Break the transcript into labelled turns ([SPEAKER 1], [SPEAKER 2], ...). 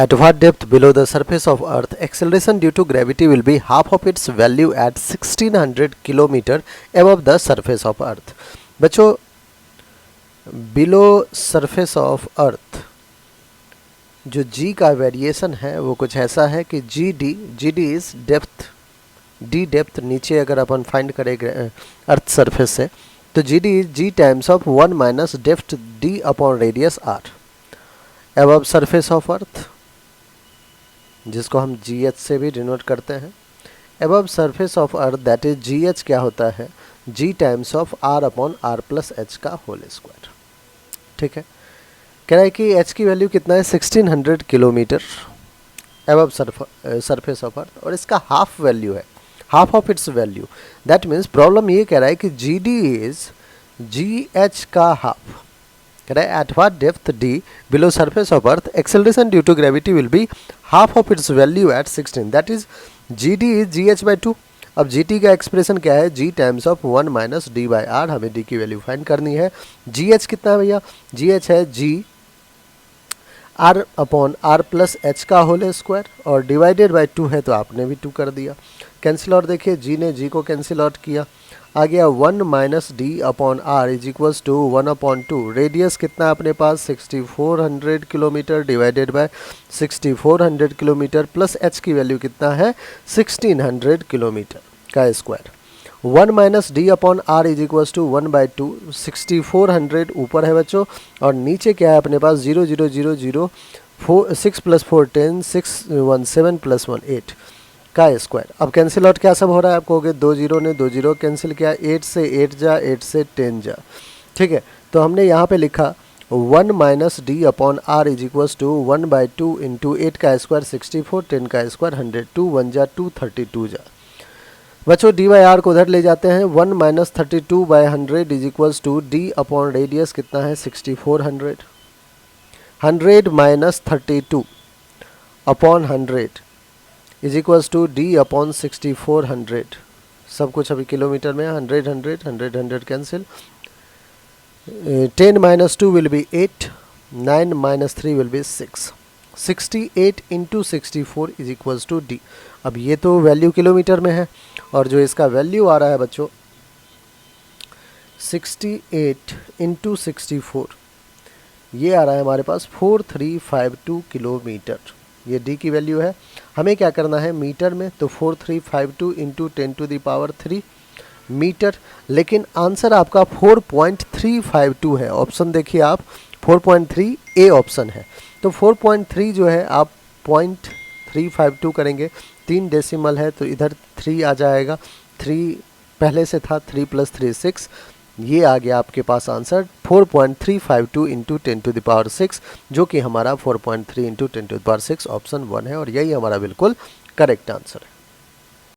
[SPEAKER 1] At what depth below the surface of Earth, acceleration due to gravity will be half of its value at 1600 kilometer above the surface of Earth. बच्चों, below surface of Earth जो g का variation है वो कुछ ऐसा है कि g d is depth, d depth नीचे अगर अपन फाइंड करें अर्थ सरफेस से तो g d is g times of 1 minus depth d upon radius R above surface of earth, जिसको हम जी एच से भी डिनोट करते हैं. Above surface of earth that is g h क्या होता है, g times of R upon R plus h का होल स्क्वायर. ठीक है, कह रहा है कि एच की वैल्यू कितना है 1600 kilometre above surface of earth और इसका हाफ वैल्यू है, half of its value. That means problem ये कह रहा है कि g d is g h का हाफ. कह रहा है at what depth d below surface of earth acceleration due to gravity will be half of its value at 16. That is g d is g h by 2. अब g t का expression क्या है, g times of 1 minus d by R. हमें d की value find करनी है. जी H कितना है भैया, जी एच है g R upon R plus h का होल स्क्वायर और डिवाइडेड बाई 2 है तो आपने भी 2 कर दिया. कैंसिल आउट देखिए, जी ने जी को कैंसिल आउट किया, आ गया 1 minus d upon r is equals to 1 upon 2. Radius कितना है अपने पास 6400 kilometre divided by 6400 kilometre plus h की वैल्यू कितना है 1600 किलोमीटर का square. 1 minus d upon r is equals to 1 by 2. 6400 ऊपर है बच्चों और नीचे क्या है अपने पास 0 0 0 0 4 6 प्लस 4 10 6 1 7 प्लस 1 8 का स्क्वायर. अब कैंसिल आउट क्या सब हो रहा है, आपको हो गए 2 जीरो ने 2 जीरो कैंसिल किया, 8 से 8 जा 8 से 10 जा. ठीक है, तो हमने यहाँ पे लिखा 1 minus d upon r is equals to 1 by 2 into 8 का स्क्वायर 64 10 का स्क्वायर 100 2 1 जा 2 32 जा. बच्चों डी बाई आर को उधर ले जाते हैं. 1 minus 32 by 100 is equals to d upon radius कितना है 6400. 100 minus 32 upon 100 is equals to d upon 6400. सब कुछ अभी किलोमीटर में 100 100 100 100 cancel. 10 minus 2 will be 8, 9 minus 3 will be 6. 68 into 64 is equals to d. अब ये तो वैल्यू किलोमीटर में है और जो इसका वैल्यू आ रहा है बच्चों 68 इंटू 64 ये आ रहा है हमारे पास 4352 किलोमीटर. ये डी की वैल्यू है. हमें क्या करना है मीटर में, तो 4352 into 10 to the power 3 metre. लेकिन आंसर आपका 4.352 है. ऑप्शन देखिए आप 4.3 ए ऑप्शन है. तो 4.3 जो है आप 0.352 करेंगे, 3 डेसिमल है तो इधर 3 आ जाएगा. 3 पहले से था, 3 प्लस 3 6. ये आ गया आपके पास answer 4.352 into 10 to the power 6, जो कि हमारा 4.3 into 10 to the power 6 option 1 है और यही हमारा बिल्कुल करेक्ट आंसर है.